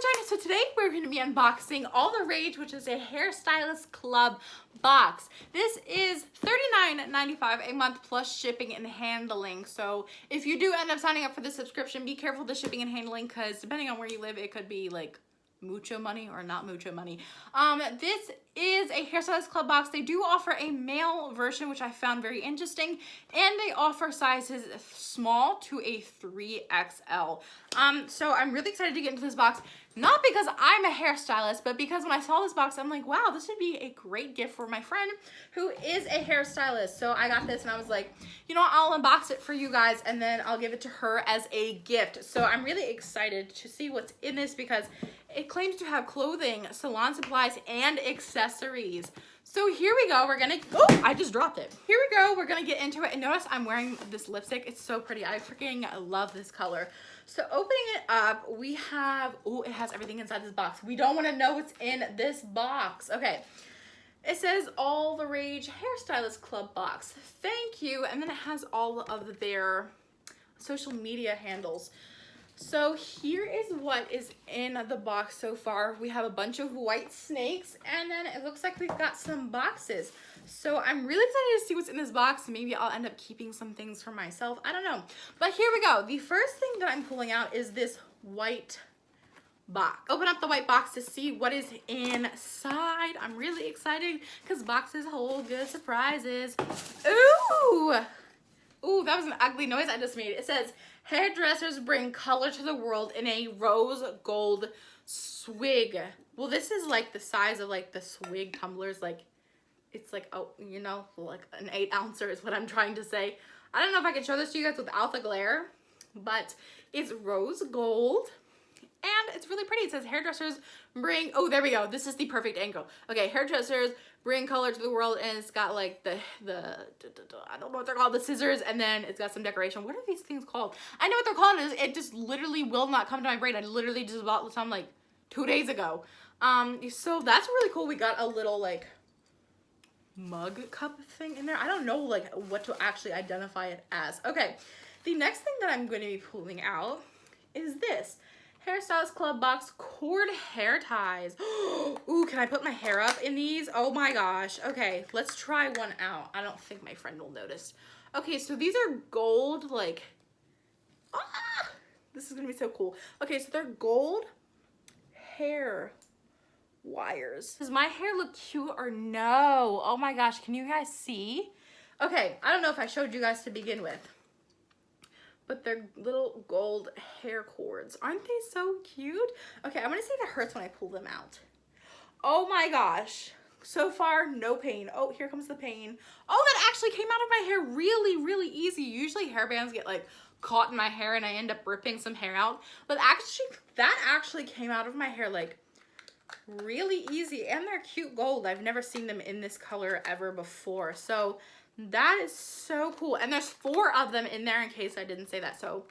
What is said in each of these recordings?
Vagina. So today we're going to be unboxing All the Rage, which is a Hairstylist Club box. This is $39.95 a month plus shipping and handling. So if you do end up signing up for the subscription, be careful with the shipping and handling because depending on where you live, it could be like mucho money or not mucho money. This is a Hairstylist Club box. They do offer a male version, which I found very interesting, and they offer sizes small to a 3XL. So I'm really excited to get into this box, not because I'm a hairstylist, but because when I saw this box, I'm like, wow, this would be a great gift for my friend who is a hairstylist. So I got this and I was like, you know, I'll unbox it for you guys and then I'll give it to her as a gift. So I'm really excited to see what's in this because it claims to have clothing, salon supplies, and accessories. So here we go. We're gonna, oh, I just dropped it. Here we go. We're gonna get into it. And notice I'm wearing this lipstick. It's so pretty. I freaking love this color. So opening it up, we have, oh, it has everything inside this box. We don't want to know what's in this box. Okay. It says All the Rage Hairstylist Club box. Thank you. And then it has all of their social media handles. So here is what is in the box so far. We have a bunch of white snakes and then it looks like we've got some boxes. So I'm really excited to see what's in this box. Maybe I'll end up keeping some things for myself. I don't know. But here we go. The first thing that I'm pulling out is this white box. Open up the white box to see what is inside. I'm really excited because boxes hold good surprises. Ooh! Ooh, that was an ugly noise I just made. It says, hairdressers bring color to the world in a rose gold swig. Well, this is like the size of like the swig tumblers. Like, it's like, oh, you know, like an 8-ouncer is what I'm trying to say. I don't know if I can show this to you guys without the glare, but it's rose gold. And it's really pretty. It says hairdressers bring, oh, there we go. This is the perfect angle. Okay, hairdressers bring color to the world, and it's got like the I don't know what they're called, the scissors, and then it's got some decoration. What are these things called? I know what they're called. It just literally will not come to my brain. I literally just bought some like 2 days ago. So that's really cool. We got a little like mug cup thing in there. I don't know like what to actually identify it as. Okay, the next thing that I'm going to be pulling out is this Hairstylist Club box cord hair ties. Ooh, can I put my hair up in these? Oh my gosh. Okay, let's try one out. I don't think my friend will notice. Okay, so these are gold, like, this is gonna be so cool. Okay, so they're gold hair wires. Does my hair look cute or no? Oh my gosh, can you guys see? Okay, I don't know if I showed you guys to begin with, but they're little gold hair cords. Aren't they so cute? Okay, I'm gonna see if it hurts when I pull them out. Oh my gosh. So far, no pain. Oh, here comes the pain. Oh, that actually came out of my hair really, really easy. Usually hairbands get like caught in my hair and I end up ripping some hair out. But actually, that actually came out of my hair like really easy. And they're cute gold. I've never seen them in this color ever before. So that is so cool. And there's 4 of them in there in case I didn't say that. So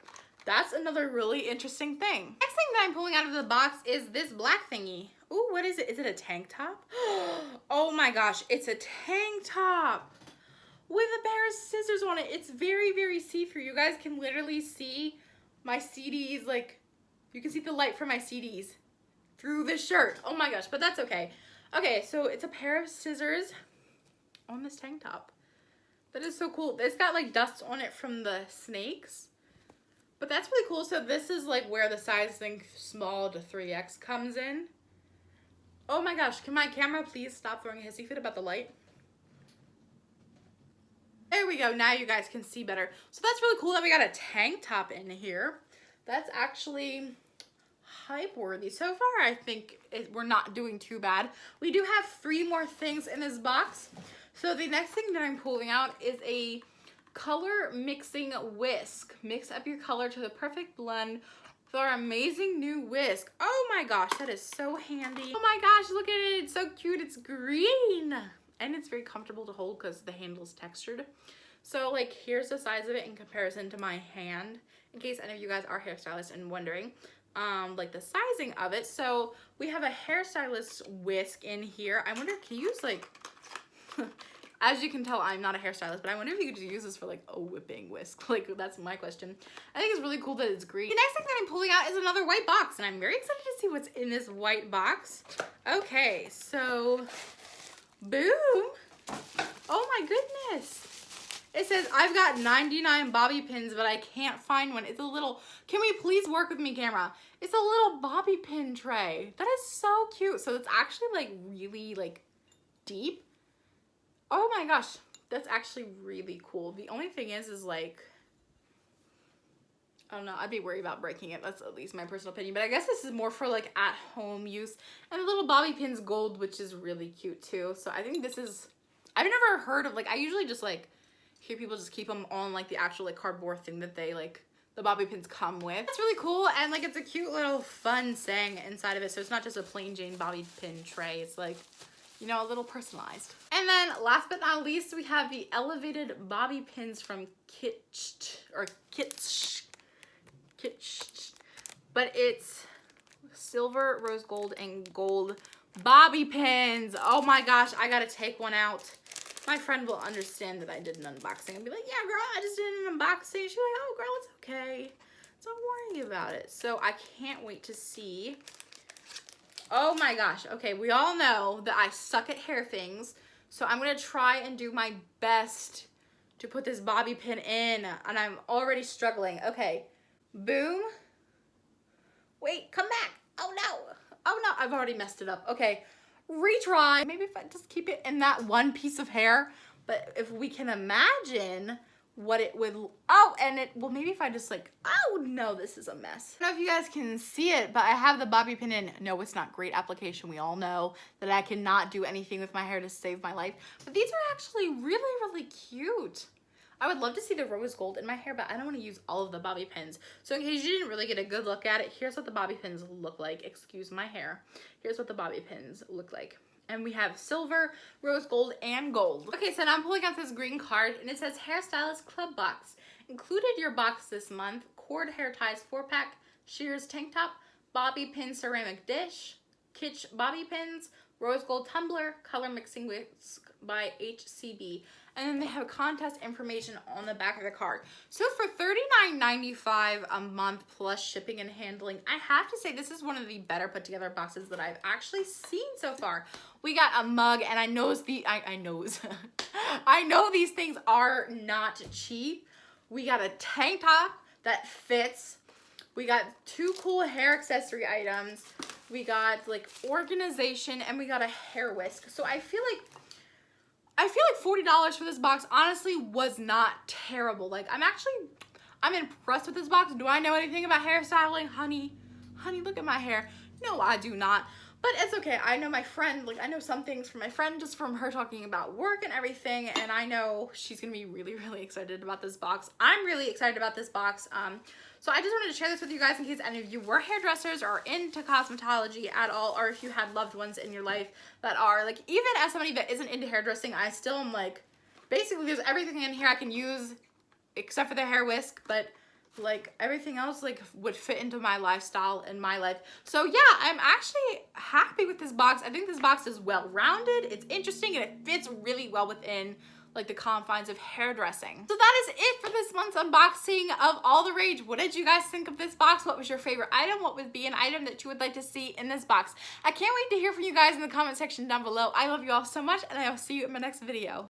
that's another really interesting thing. Next thing that I'm pulling out of the box is this black thingy. Ooh, what is it? Is it a tank top? Oh my gosh, it's a tank top with a pair of scissors on it. It's very, very see-through. You guys can literally see my CDs, like you can see the light from my CDs through this shirt. Oh my gosh, but that's okay. Okay, so it's a pair of scissors on this tank top. That is so cool. It's got like dust on it from the snakes. But that's really cool. So this is like where the sizing small to 3X comes in. Oh my gosh. Can my camera please stop throwing a hissy fit about the light? There we go. Now you guys can see better. So that's really cool that we got a tank top in here. That's actually hype worthy. So far, I think we're not doing too bad. We do have 3 more things in this box. So the next thing that I'm pulling out is a color mixing whisk. Mix up your color to the perfect blend with our amazing new whisk. Oh my gosh, that is so handy. Oh my gosh, look at it. It's so cute. It's green. And it's very comfortable to hold because the handle's textured. So like here's the size of it in comparison to my hand. In case any of you guys are hairstylists and wondering like the sizing of it. So we have a hairstylist whisk in here. I wonder, can you use like As you can tell, I'm not a hairstylist, but I wonder if you could just use this for like a whipping whisk. Like, that's my question. I think it's really cool that it's green. The next thing that I'm pulling out is another white box, and I'm very excited to see what's in this white box. Okay, so boom. Oh my goodness. It says, I've got 99 bobby pins, but I can't find one. It's a little, can we please work with me, camera? It's a little bobby pin tray. That is so cute. So it's actually like really like deep. Oh my gosh, that's actually really cool. The only thing is like, I don't know, I'd be worried about breaking it. That's at least my personal opinion. But I guess this is more for like at home use. And the little bobby pin's gold, which is really cute too. So I think this is, I've never heard of, like, I usually just like hear people just keep them on like the actual like cardboard thing that they like, the bobby pins come with. It's really cool, and like it's a cute little fun saying inside of it. So it's not just a plain Jane bobby pin tray. It's like, you know, a little personalized. And then last but not least, we have the elevated bobby pins from Kitsch, but it's silver, rose gold, and gold bobby pins. Oh my gosh, I gotta take one out. My friend will understand that I did an unboxing and be like, yeah, girl, I just did an unboxing. She's like, oh, girl, it's okay. Don't worry about it. So I can't wait to see. Oh my gosh. Okay, we all know that I suck at hair things. So I'm going to try and do my best to put this bobby pin in. And I'm already struggling. Okay. Boom. Wait, come back. Oh no. Oh no, I've already messed it up. Okay. Retry. Maybe if I just keep it in that one piece of hair, but if we can imagine what it would, oh, and it, well, maybe if I just like, oh no, this is a mess. I don't know if you guys can see it, but I have the bobby pin in. No, it's not great application. We all know that I cannot do anything with my hair to save my life, but these are actually really, really cute. I would love to see the rose gold in my hair, but I don't want to use all of the bobby pins. So in case you didn't really get a good look at it, here's what the bobby pins look like. Excuse my hair. Here's what the bobby pins look like. And we have silver, rose gold, and gold. Okay, so now I'm pulling out this green card, and it says Hairstylist Club Box. Included your box this month: cord hair ties 4-pack, shears tank top, bobby pin ceramic dish, Kitsch bobby pins, rose gold tumbler, color mixing whisk by HCB. And then they have contest information on the back of the card. So for $39.95 a month plus shipping and handling, I have to say this is one of the better put together boxes that I've actually seen so far. We got a mug, and I know these things are not cheap. We got a tank top that fits. We got 2 cool hair accessory items. We got like organization, and we got a hair whisk. So I feel like $40 for this box honestly was not terrible. Like, I'm impressed with this box. Do I know anything about hairstyling? Honey, look at my hair. No, I do not. But it's okay. I know my friend, like I know some things from my friend just from her talking about work and everything, and I know she's gonna be really, really excited about this box. I'm really excited about this box. So I just wanted to share this with you guys in case any of you were hairdressers or into cosmetology at all, or if you had loved ones in your life that are, like, even as somebody that isn't into hairdressing, I still am like, basically there's everything in here I can use except for the hair whisk, but like everything else like would fit into my lifestyle and my life. So yeah, I'm actually happy with this box. I think this box is well-rounded, it's interesting, and it fits really well within like the confines of hairdressing. So that is it for this month's unboxing of All the Rage. What did you guys think of this box? What was your favorite item? What would be an item that you would like to see in this box? I can't wait to hear from you guys in the comment section down below. I love you all so much, and I will see you in my next video.